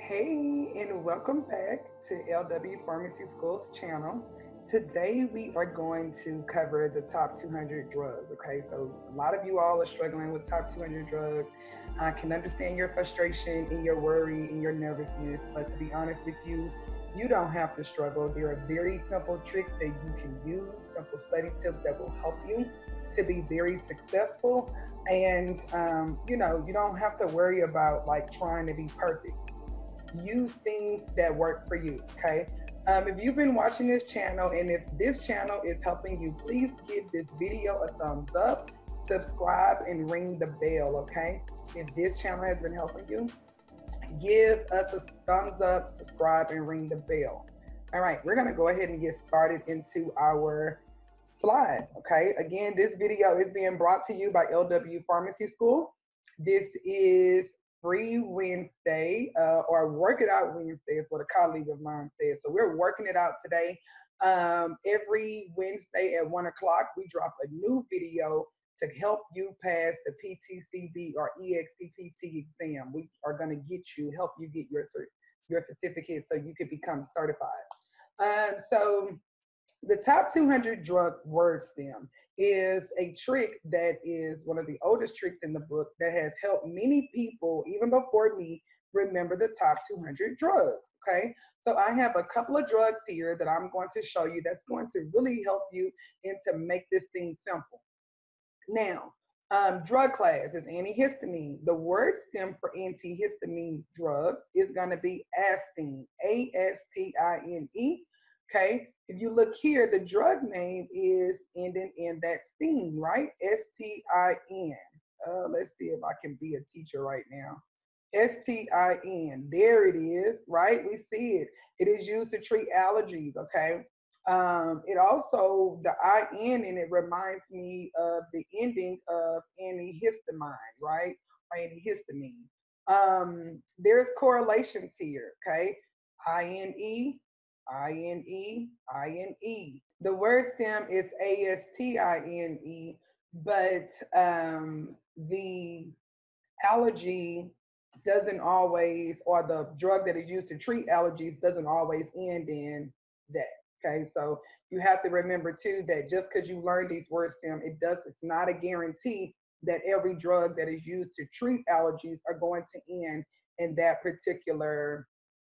Hey, and welcome back to LW Pharmacy School's channel. Today we are going to cover the top 200 drugs. Okay, so a lot of you all are struggling with top 200 drugs. I can understand your frustration and your worry and your nervousness, but to be honest with you, you don't have to struggle. There are very simple tricks that you can use, simple study tips that will help you to be very successful. And you don't have to worry about like trying to be perfect. Use things that work for you. Okay. If you've been watching this channel and if this channel is helping you, please give this video a thumbs up, subscribe, and ring the bell. Okay. If this channel has been helping you, give us a thumbs up, subscribe, and ring the bell. All right, we're going to go ahead and get started into our slide. Okay. Again, this video is being brought to you by LW Pharmacy School. This is Free Wednesday, or Work It Out Wednesday is what a colleague of mine said. So we're working it out today. Every Wednesday at 1 o'clock, we drop a new video to help you pass the PTCB or EXCPT exam. We are going to help you get your certificate so you can become certified. So the top 200 drug word stem is a trick that is one of the oldest tricks in the book that has helped many people, even before me, remember the top 200 drugs. Okay, so I have a couple of drugs here that I'm going to show you that's going to really help you and to make this thing simple. Now, drug class is antihistamine. The word stem for antihistamine drugs is going to be astine, Astine. Okay, if you look here, the drug name is ending in that steen, right? Stin. Let's see if I can be a teacher right now. Stin. There it is, right? We see it. It is used to treat allergies, okay? It also, the IN in it reminds me of the ending of antihistamine, right? Or antihistamine. There's correlations here, okay? INE, INE. The word stem is ASTINE, but the allergy doesn't always, or the drug that is used to treat allergies doesn't always end in that. Okay, so you have to remember too that just because you learn these word stem, it's not a guarantee that every drug that is used to treat allergies are going to end in that particular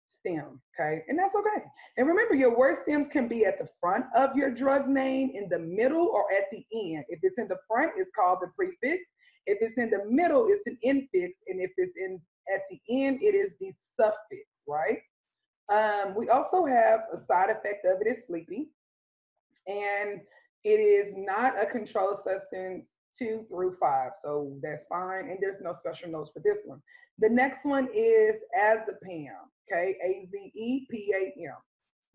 stem. Okay, and that's okay. And remember, your word stems can be at the front of your drug name, in the middle, or at the end. If it's in the front, it's called the prefix. If it's in the middle, it's an infix, and if it's in at the end, it is the suffix, right? We also have a side effect of it is sleepy, and it is not a controlled substance 2 through 5, so that's fine. And there's no special notes for this one. The next one is azepam, okay, Azepam.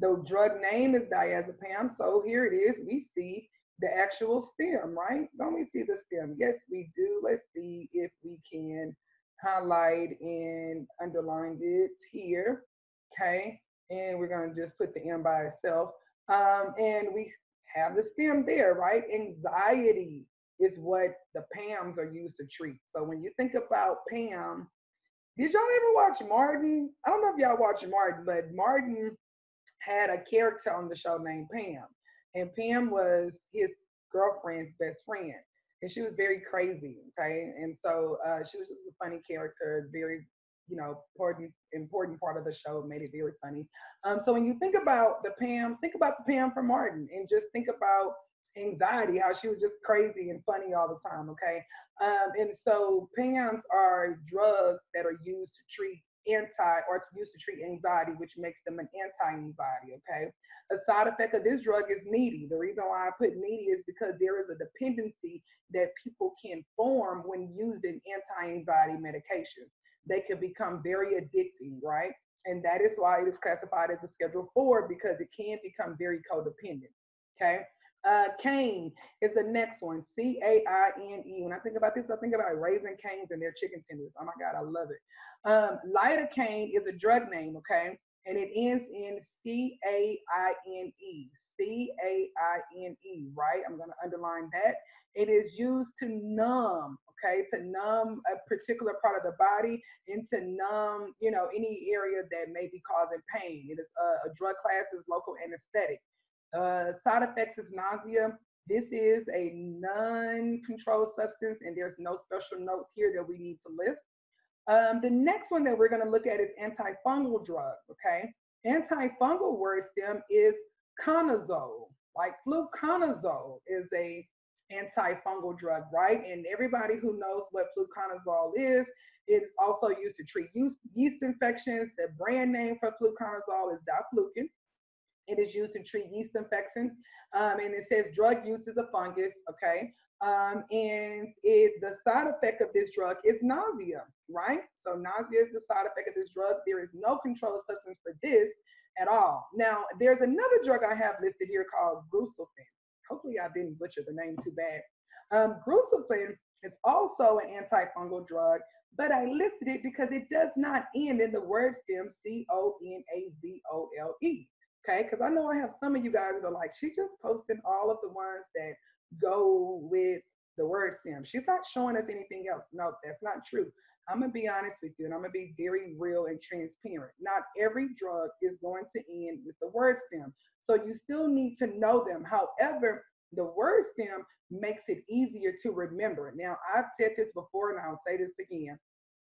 The drug name is diazepam, so here it is. We see the actual stem, right? Don't we see the stem? Yes, we do. Let's see if we can highlight and underline it here. Okay, and we're going to just put the M by itself. And we have the stem there, right? Anxiety is what the PAMs are used to treat. So when you think about PAM, did y'all ever watch Martin? I don't know if y'all watch Martin, but Martin had a character on the show named Pam, and Pam was his girlfriend's best friend, and she was very crazy. Okay, and so she was just a funny character, very important part of the show, made it very funny. So when you think about the Pam, think about the Pam from Martin, and just think about anxiety, how she was just crazy and funny all the time. Okay, and so Pams are drugs that are used to treat used to treat anxiety, which makes them an anti-anxiety. Okay, a side effect of this drug is needy. The reason why I put needy is because there is a dependency that people can form when using anti-anxiety medication. They can become very addicting, right? And that is why it is classified as a Schedule 4, because it can become very codependent. Okay. Cane is the next one. Caine. When I think about this, I think about Raising Cane's and their chicken tenders. Oh my God, I love it. Lidocaine is a drug name, okay? And it ends in Caine. Caine, right? I'm going to underline that. It is used to numb, okay, to numb a particular part of the body and to numb, any area that may be causing pain. It is a drug class is local anesthetic. Side effects is nausea. This is a non-controlled substance, and there's no special notes here that we need to list. The next one that we're going to look at is antifungal drugs, okay? Antifungal word stem is conazole, like fluconazole is a antifungal drug, right? And everybody who knows what fluconazole is, it is also used to treat yeast infections. The brand name for fluconazole is diflucan. It is used to treat yeast infections. And it says drug use is a fungus, okay? And the side effect of this drug is nausea, right? So nausea is the side effect of this drug. There is no controlled substance for this at all. Now, there's another drug I have listed here called gruselfin. Hopefully I didn't butcher the name too bad. Gruselfin is also an antifungal drug, but I listed it because it does not end in the word stem Conazole. Okay, because I know I have some of you guys that are like, she's just posting all of the ones that go with the word stem. She's not showing us anything else. No, that's not true. I'm going to be honest with you, and I'm going to be very real and transparent. Not every drug is going to end with the word stem. So you still need to know them. However, the word stem makes it easier to remember. Now, I've said this before, and I'll say this again.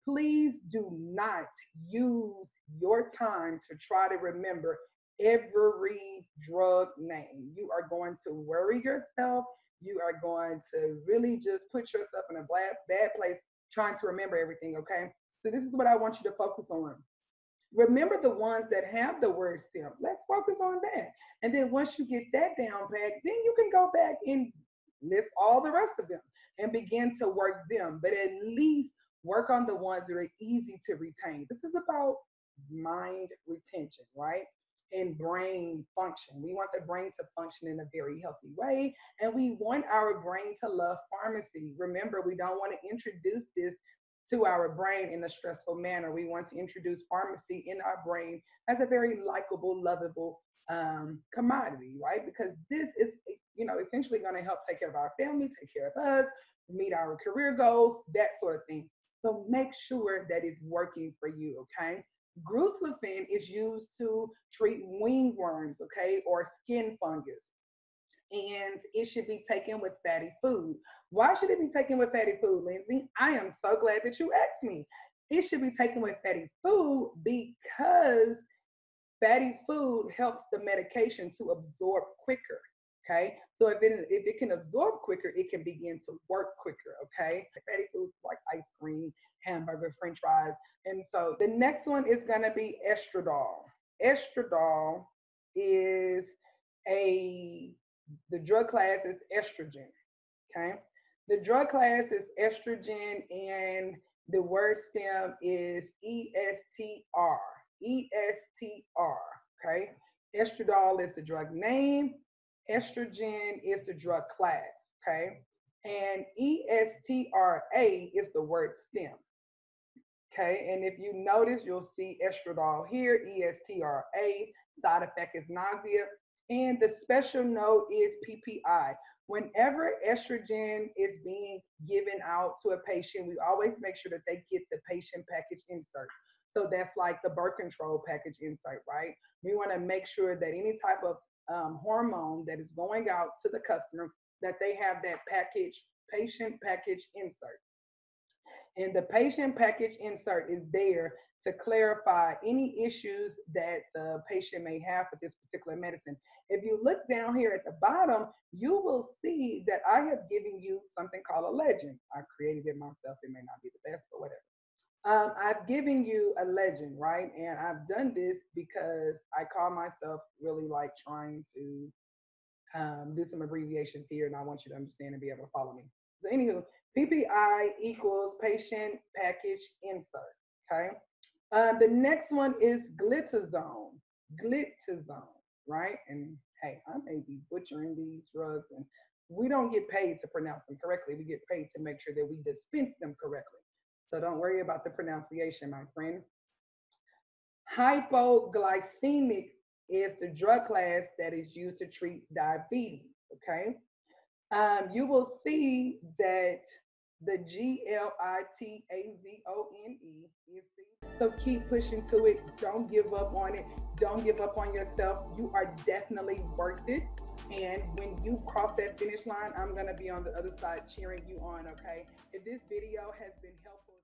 Please do not use your time to try to remember every drug name. You are going to worry yourself. You are going to really just put yourself in a bad place trying to remember everything, okay? So this is what I want you to focus on. Remember the ones that have the word stem. Let's focus on that. And then once you get that down pat, then you can go back and list all the rest of them and begin to work them. But at least work on the ones that are easy to retain. This is about mind retention, right? And brain function. We want the brain to function in a very healthy way, and we want our brain to love pharmacy. Remember, we don't want to introduce this to our brain in a stressful manner. We want to introduce pharmacy in our brain as a very likable, lovable commodity, right? Because this is, essentially going to help take care of our family, take care of us, meet our career goals, that sort of thing. So make sure that it's working for you, okay? Gruselfin is used to treat wingworms, okay, or skin fungus. And it should be taken with fatty food. Why should it be taken with fatty food, Lindsay? I am so glad that you asked me. It should be taken with fatty food because fatty food helps the medication to absorb quicker. Okay, so if it can absorb quicker, it can begin to work quicker. Okay, fatty foods like ice cream, hamburger, French fries, and so the next one is going to be estradiol. Estradiol is the drug class is estrogen. Okay, the drug class is estrogen, and the word stem is ESTR. ESTR. Okay, estradiol is the drug name. Estrogen is the drug class, okay? And ESTRA is the word stem, okay? And if you notice, you'll see estradiol here, ESTRA, side effect is nausea, and the special note is PPI. Whenever estrogen is being given out to a patient, we always make sure that they get the patient package insert. So that's like the birth control package insert, right? We want to make sure that any type of hormone that is going out to the customer, that they have that patient package insert. And the patient package insert is there to clarify any issues that the patient may have with this particular medicine. If you look down here at the bottom, you will see that I have given you something called a legend. I created it myself. It may not be the best, but whatever. I've given you a legend, right? And I've done this because I call myself really like trying to do some abbreviations here, and I want you to understand and be able to follow me. So anywho, PPI equals patient package insert, okay? The next one is glitazone. Glitazone, right? And hey, I may be butchering these drugs, and we don't get paid to pronounce them correctly. We get paid to make sure that we dispense them correctly. So don't worry about the pronunciation, my friend. Hypoglycemic is the drug class that is used to treat diabetes, okay? You will see that The GLITAZONE is the. So keep pushing to it. Don't give up on it. Don't give up on yourself. You are definitely worth it. And when you cross that finish line, I'm going to be on the other side cheering you on, okay? If this video has been helpful,